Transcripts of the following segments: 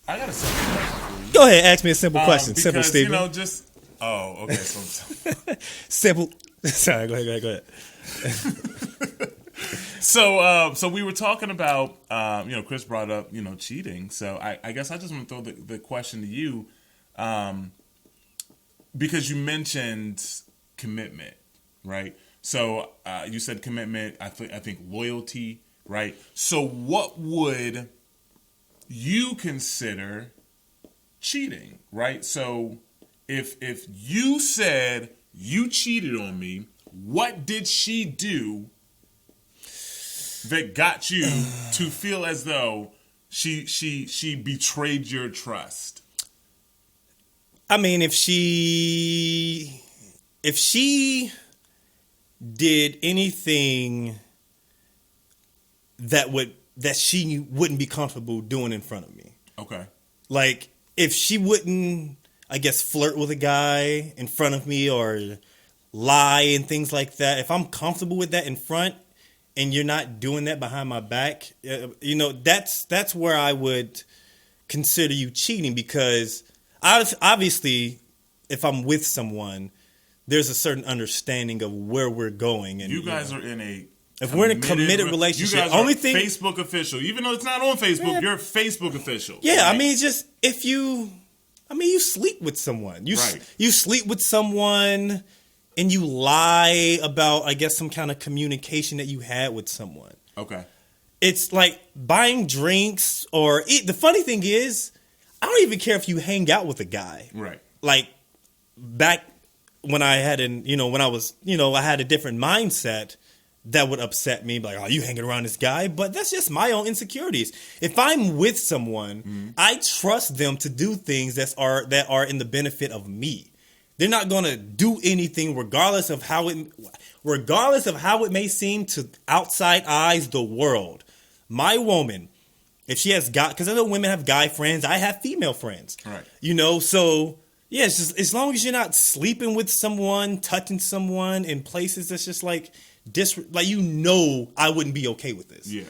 I got a simple question for you. Go ahead, ask me a simple question. Because, Simple, Steven. Okay. So Simple. Sorry, go ahead. So we were talking about, Chris brought up, cheating. So I guess I just want to throw the question to you, because you mentioned commitment, right? So you said commitment. I think loyalty, right? So what would you consider cheating, right? So if you said you cheated on me, what did she do that got you to feel as though she betrayed your trust? I mean, if she did anything that she wouldn't be comfortable doing in front of me. Okay. Like, if she wouldn't, I guess, flirt with a guy in front of me or lie and things like that, if I'm comfortable with that in front and you're not doing that behind my back, that's where I would consider you cheating, because obviously if I'm with someone, there's a certain understanding of where we're going. And you guys are in if we're in a committed relationship, you guys are Facebook official. Even though it's not on Facebook, you're Facebook official. Yeah, right? I mean, it's just you sleep with someone. You sleep with someone and you lie about, I guess, some kind of communication that you had with someone. Okay. It's like buying drinks the funny thing is, I don't even care if you hang out with a guy. Right. Like back when I had I had a different mindset. That would upset me, like, oh, you hanging around this guy? But that's just my own insecurities. If I'm with someone, I trust them to do things that are in the benefit of me. They're not gonna do anything regardless of how it may seem to outside eyes, the world. My woman, if she has because I know women have guy friends, I have female friends. Right. So yeah, it's just as long as you're not sleeping with someone, touching someone in places that's just like. I wouldn't be okay with this. Yeah.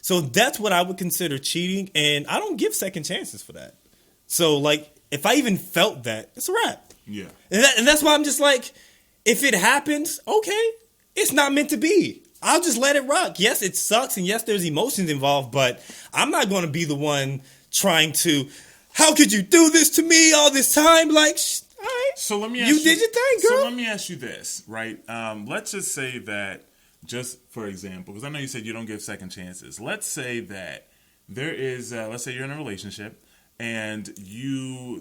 So that's what I would consider cheating, and I don't give second chances for that. So, if I even felt that, it's a wrap. Yeah. And that's why I'm just like, if it happens, okay, it's not meant to be. I'll just let it rock. Yes, it sucks, and yes, there's emotions involved, but I'm not going to be the one trying to, how could you do this to me all this time? All right. So let me ask you. You did your thing, girl. So let me ask you this, right? Let's just say that, just for example, because I know you said you don't give second chances. Let's say that there is, let's say you're in a relationship, and your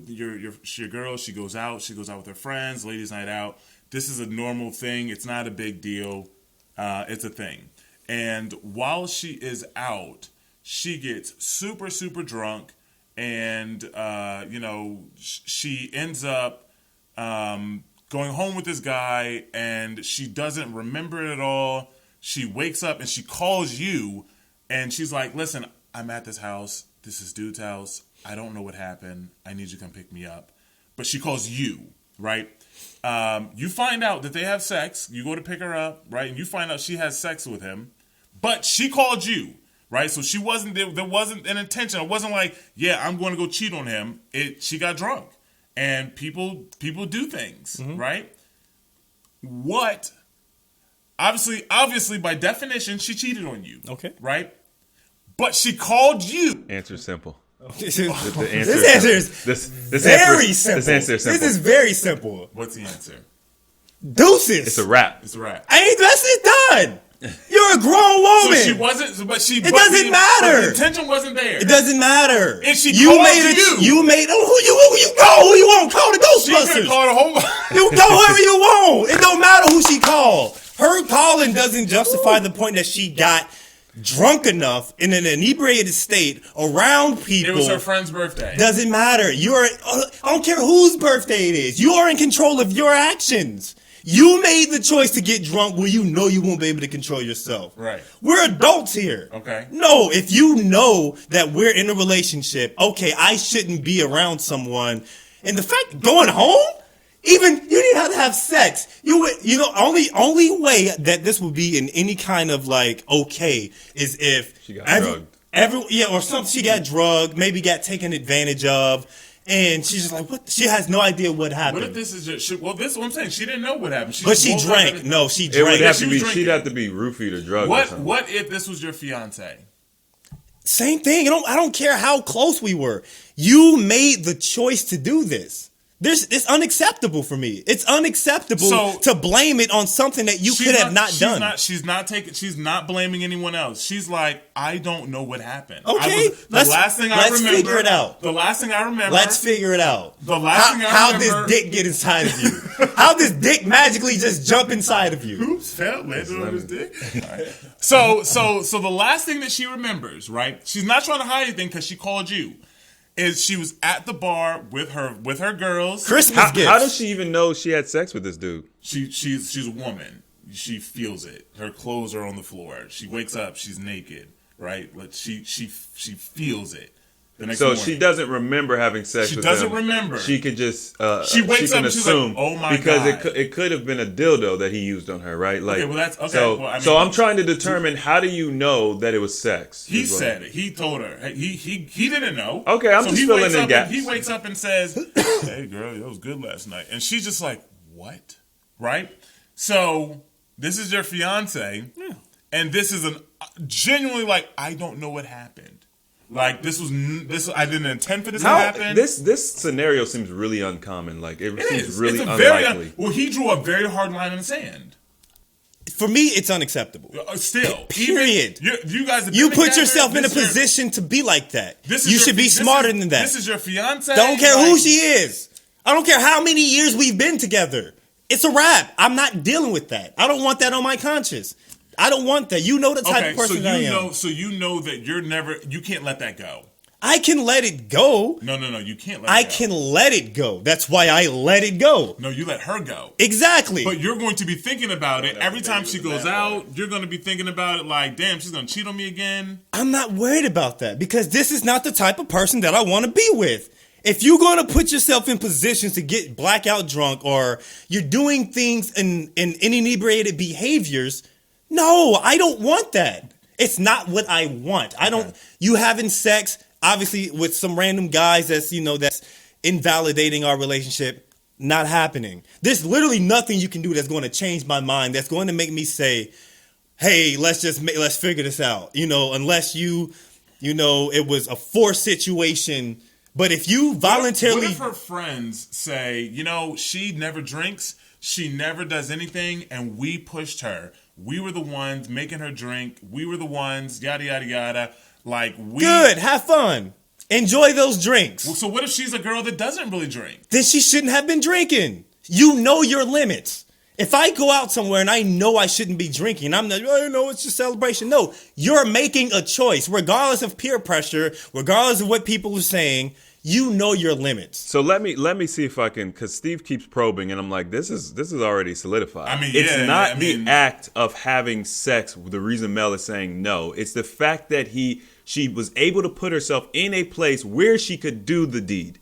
girl, she goes out with her friends, ladies' night out. This is a normal thing. It's not a big deal. It's a thing. And while she is out, she gets super, super drunk, and she ends up going home with this guy, and she doesn't remember it at all. She wakes up and she calls you, and she's like, listen, I'm at this house. This is dude's house. I don't know what happened. I need you to come pick me up. But she calls you, right? You find out that they have sex. You go to pick her up, right? And you find out she has sex with him. But she called you, right? So she wasn't there wasn't an intention. It wasn't like, yeah, I'm going to go cheat on him. She got drunk. And people do things, right? What? Obviously, by definition, she cheated on you. Okay. Right? But she called you. Answer simple. This answer is very simple. This is very simple. What's the answer? Deuces. It's a wrap. It's a wrap. It's done. You're a grown woman. So she wasn't, but she. It doesn't matter. The intention wasn't there. It doesn't matter. And she called you. You made who you want. Call the Ghostbusters. She could call the whole. You call whoever you want. It don't matter who she called. Her calling doesn't justify the point that she got drunk enough in an inebriated state around people. It was her friend's birthday. Doesn't matter. I don't care whose birthday it is. You are in control of your actions. You made the choice to get drunk where you know you won't be able to control yourself. Right. We're adults here. Okay. No, if you know that we're in a relationship, okay, I shouldn't be around someone. And the fact going home, even you didn't have to have sex. Only way that this would be in any kind of okay is if she got drugged. Or something. She got drugged, maybe got taken advantage of, and she's just like, what? She has no idea what happened. What if this is just? Well, this is what I'm saying. She didn't know what happened. But she drank. No, she drank. It would have to be. drinking. She'd have to be roofied or drugged. Or something. What if this was your fiance? Same thing. I don't care how close we were. You made the choice to do this. It's unacceptable for me. It's unacceptable to blame it on something that you could have not done. She's not blaming anyone else. She's like, I don't know what happened. Okay, let's figure it out. The last thing I remember. Let's figure it out. The last thing I how remember. this dick get inside of you? How this dick magically just jump inside of you? Oops, fell, landed on his dick. Right. So the last thing that she remembers, right? She's not trying to hide anything because she called you. Is she was at the bar with her girls. Christmas gifts. How does she even know she had sex with this dude? She's a woman. She feels it. Her clothes are on the floor. She wakes up. She's naked. Right? But she feels it. The next morning. She doesn't remember having sex with him. She doesn't remember. She could just she wakes she can up and assume she's like, oh my because God. it could have been a dildo that he used on her, right? Like, okay, well that's okay. So, well, I mean, so I'm trying to determine how do you know that it was sex? He said it. He told her. He didn't know. Okay, I'm just filling in gaps. He wakes up and says, "Hey girl, it was good last night," and she's just like, "What?" Right? So this is your fiance, and this is genuinely like, I don't know what happened. Like this. I didn't intend for this to happen. This scenario seems really uncommon. Like it seems is. really It's unlikely. Well, he drew a very hard line in the sand. For me, it's unacceptable. Still, period. You guys. You put yourself in a position to be like that. You should be smarter than that. This is your fiance. Don't care who she is. I don't care how many years we've been together. It's a wrap. I'm not dealing with that. I don't want that on my conscience. I don't want that. You know the type of person I am. So you know that you can't let that go. I can let it go. No, you can't let it go. I can let it go. That's why I let it go. No, you let her go. Exactly. But you're going to be thinking about it. Every time she goes out, you're going to be thinking about it like, damn, she's going to cheat on me again. I'm not worried about that because this is not the type of person that I want to be with. If you're going to put yourself in positions to get blackout drunk or you're doing things in inebriated behaviors, no, I don't want that. It's not what I want. You having sex, obviously, with some random guys that's invalidating our relationship, not happening. There's literally nothing you can do that's going to change my mind, that's going to make me say, hey, let's figure this out. Unless it was a forced situation. But if you voluntarily... What if her friends say, she never drinks, she never does anything, and we pushed her. We were the ones making her drink. We were the ones, yada, yada, yada. Good, have fun. Enjoy those drinks. Well, so what if she's a girl that doesn't really drink? Then she shouldn't have been drinking. You know your limits. If I go out somewhere and I know I shouldn't be drinking, I'm not, it's just celebration. No, you're making a choice, regardless of peer pressure, regardless of what people are saying. You know your limits. So let me see if I can, because Steve keeps probing, and I'm like, this is already solidified. I mean, it's not the act of having sex. The reason Mel is saying no, it's the fact that she was able to put herself in a place where she could do the deed.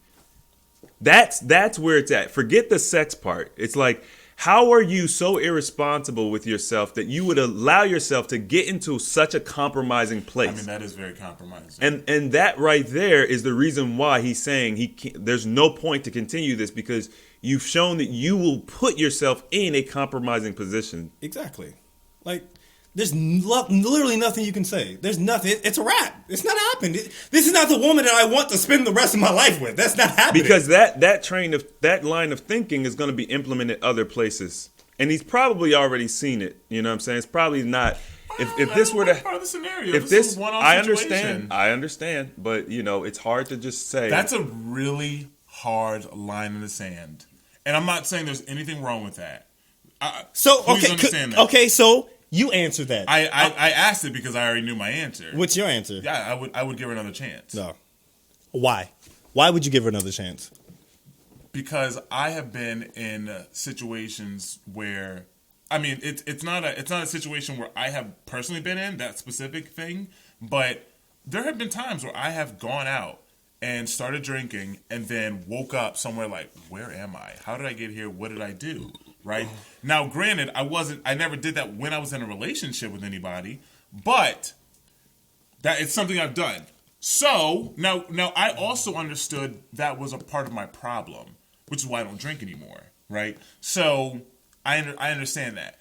That's where it's at. Forget the sex part. It's like, how are you so irresponsible with yourself that you would allow yourself to get into such a compromising place? I mean, that is very compromising. And that right there is the reason why he's saying there's no point to continue this, because you've shown that you will put yourself in a compromising position. Exactly. Like, there's literally nothing you can say. There's nothing. It's a wrap. It's not happening. This is not the woman that I want to spend the rest of my life with. That's not happening. Because that line of thinking is going to be implemented other places, and he's probably already seen it. You know what I'm saying? It's probably not. If this were to part of the scenario, if this one-off I situation. understand, but it's hard to just say. That's a really hard line in the sand, and I'm not saying there's anything wrong with that. So you answered that. I asked it because I already knew my answer. What's your answer? Yeah, I would give her another chance. No. Why? Why would you give her another chance? Because I have been in situations where, I mean, it's not a situation where I have personally been in that specific thing, but there have been times where I have gone out and started drinking and then woke up somewhere like, where am I? How did I get here? What did I do? Right? Now, granted, I never did that when I was in a relationship with anybody, but That it's something I've done. So now I also understood that was a part of my problem, which is why I don't drink anymore, right? So I understand that.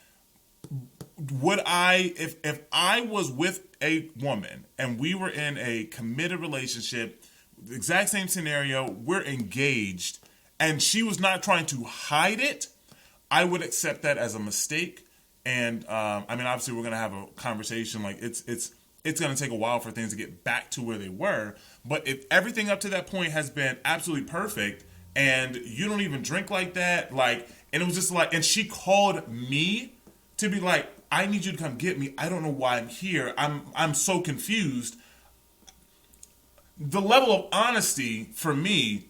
Would I, if I was with a woman and we were in a committed relationship, the exact same scenario, we're engaged, and she was not trying to hide it, I would accept that as a mistake. And I mean, obviously, we're gonna have a conversation. Like it's gonna take a while for things to get back to where they were. But if everything up to that point has been absolutely perfect, and you don't even drink like that, like, and it was just like, and she called me to be like, I need you to come get me. I don't know why I'm here. I'm so confused. The level of honesty for me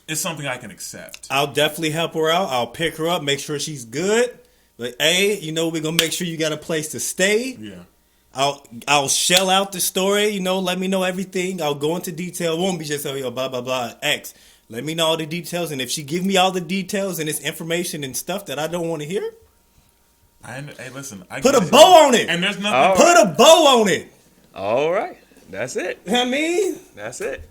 is something I can accept. I'll definitely help her out. I'll pick her up, make sure she's good. But hey, you know, we're gonna make sure you got a place to stay. Yeah. I'll shell out the story, you know, let me know everything. I'll go into detail. It won't be just blah blah blah X. Let me know all the details, and if she give me all the details and it's information and stuff that I don't want to hear, Hey, listen. I put a bow on it. And there's nothing. Put a bow on it. All right. That's it. I mean, That's it.